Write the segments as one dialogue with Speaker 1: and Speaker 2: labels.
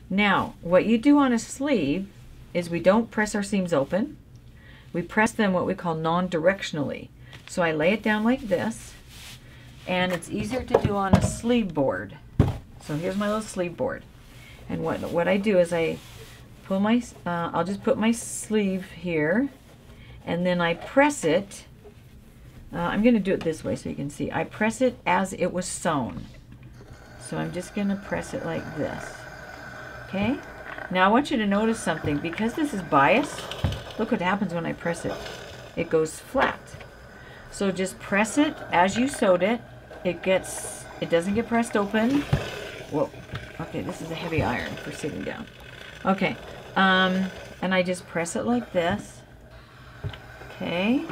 Speaker 1: Now, what you do on a sleeve is we don't press our seams open. We press them what we call non-directionally. So I lay it down like this, and it's easier to do on a sleeve board. So here's my little sleeve board. And what I do is I pull my, I'll just put my sleeve here, and then I press it. I'm going to do it this way so you can see. I press it as it was sewn. So I'm just going to press it like this. Okay? Now I want you to notice something. Because this is bias, look what happens when I press it. It goes flat. So just press it as you sewed it. It doesn't get pressed open. Whoa. Okay, this is a heavy iron for sitting down. Okay. And I just press it like this. Okay.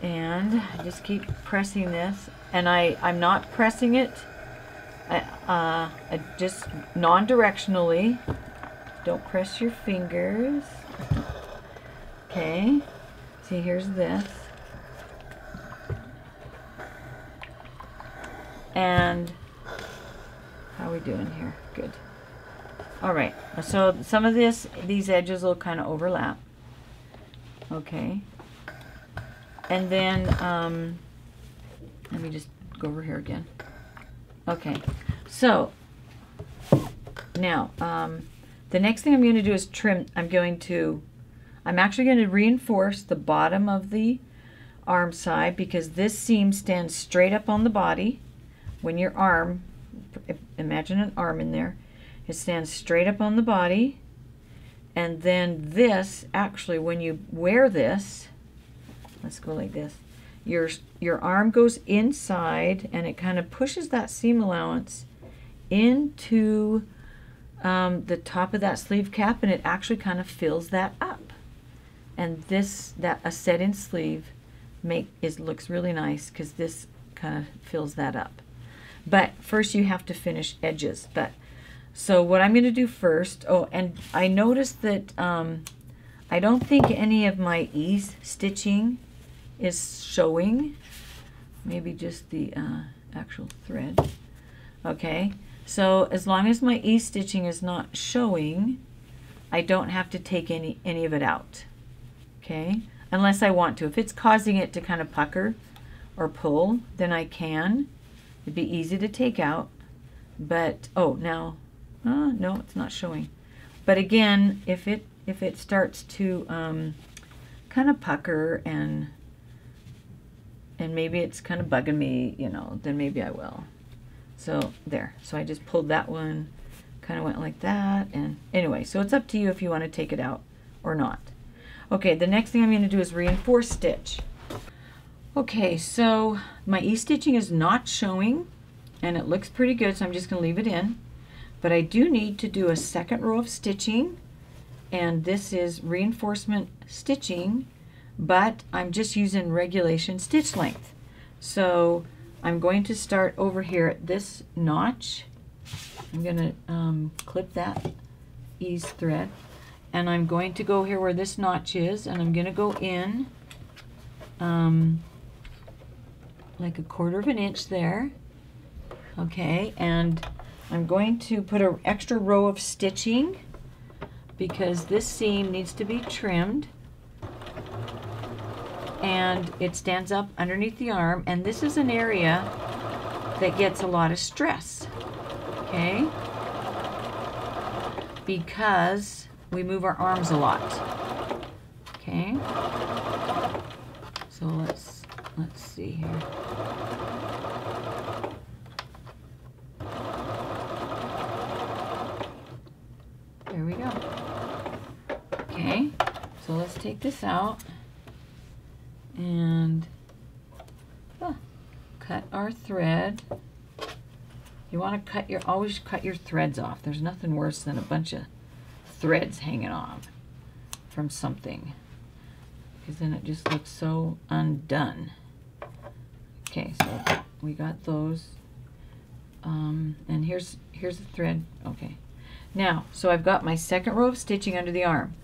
Speaker 1: And I just keep pressing this. And I'm not pressing it just non-directionally. Don't press your fingers. Okay. See, here's this. And how are we doing here? Good. All right. So some of these edges will kind of overlap. Okay. And then let me just go over here again. Okay. So now the next thing I'm going to do is trim. I'm actually going to reinforce the bottom of the arm side, because this seam stands straight up on the body. When your arm, imagine an arm in there, it stands straight up on the body. And then this, actually, when you wear this, let's go like this, your arm goes inside, and it kind of pushes that seam allowance into the top of that sleeve cap, and it actually kind of fills that up. And a set-in sleeve looks really nice, because this kind of fills that up. But first you have to finish edges. So what I'm going to do first, and I noticed that I don't think any of my ease stitching is showing. Maybe just the actual thread. Okay, so as long as my ease stitching is not showing, I don't have to take any of it out. Okay, unless I want to. If it's causing it to kind of pucker or pull, then I can. It'd be easy to take out. But no, it's not showing. But again, if it starts to kind of pucker and maybe it's kind of bugging me, then maybe I will. So there. So I just pulled that one, kind of went like that, and anyway, so it's up to you if you want to take it out or not. Okay, the next thing I'm going to do is reinforce stitch. Okay, so my e-stitching is not showing, and it looks pretty good, so I'm just going to leave it in. But I do need to do a second row of stitching, and this is reinforcement stitching, but I'm just using regulation stitch length. So I'm going to start over here at this notch. I'm going to clip that ease thread, and I'm going to go here where this notch is, and I'm going to go in like 1/4 of an inch there. Okay, and I'm going to put an extra row of stitching because this seam needs to be trimmed, and it stands up underneath the arm, and this is an area that gets a lot of stress, okay, because we move our arms a lot. Okay, so let's see here. There we go. Okay, so let's take this out and cut our thread. You want to always cut your threads off. There's nothing worse than a bunch of threads hanging off from something, because then it just looks so undone. Okay, so we got those, and here's the thread. Okay, now so I've got my second row of stitching under the arm.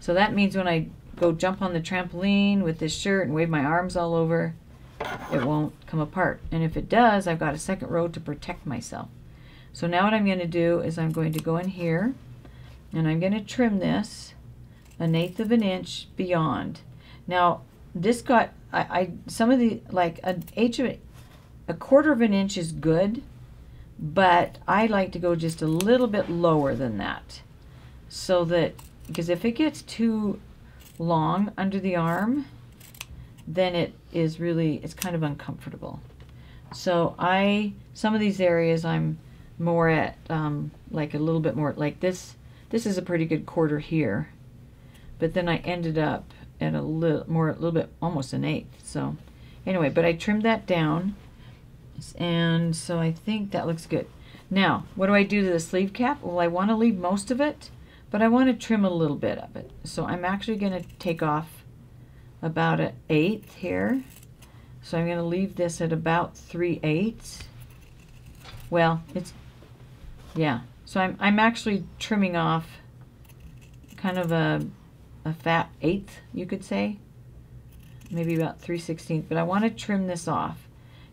Speaker 1: So that means when I go jump on the trampoline with this shirt and wave my arms all over, it won't come apart. And if it does, I've got a second row to protect myself. So now what I'm going to do is I'm going to go in here and I'm going to trim this 1/8 of an inch beyond. Now this got, some of the, like a 1/4 of an inch is good, but I like to go just a little bit lower than that, so that, because if it gets too long under the arm, then it is really, it's kind of uncomfortable. So some of these areas I'm more at, like a little bit more, like this is a pretty good 1/4 here, but then I ended up at a little bit, almost 1/8. So anyway, but I trimmed that down, and so I think that looks good. Now, what do I do to the sleeve cap? Well, I want to leave most of it, but I want to trim a little bit of it. So I'm actually going to take off about 1/8 here. So I'm going to leave this at about 3/8. Well, it's, yeah. So I'm actually trimming off kind of a fat 1/8, you could say. Maybe about 3/16. But I want to trim this off,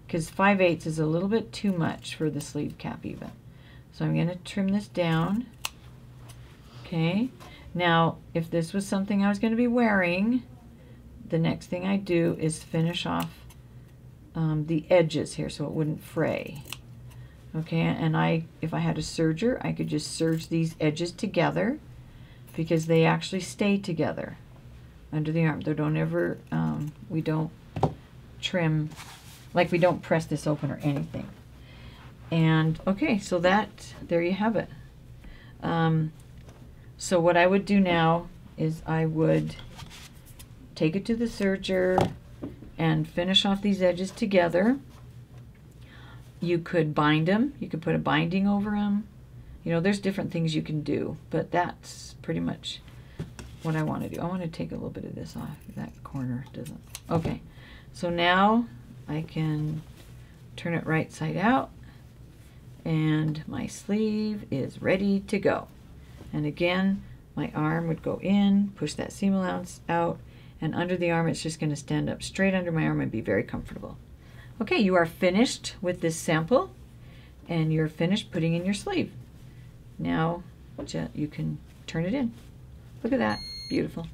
Speaker 1: because 5/8 is a little bit too much for the sleeve cap even. So I'm going to trim this down. Okay. Now, if this was something I was going to be wearing, the next thing I do is finish off the edges here so it wouldn't fray. Okay, and if I had a serger, I could just serge these edges together, because they actually stay together under the arm. They don't ever, we don't trim, like we don't press this open or anything. And okay, so there you have it. So what I would do now is I would take it to the serger and finish off these edges together. You could bind them. You could put a binding over them. You know, there's different things you can do, but that's pretty much what I want to do. I want to take a little bit of this off. That corner doesn't. Okay, so now I can turn it right side out, and my sleeve is ready to go. And again, my arm would go in, push that seam allowance out, and under the arm it's just going to stand up straight under my arm and be very comfortable. Okay, you are finished with this sample, and you're finished putting in your sleeve. Now you can turn it in. Look at that, beautiful.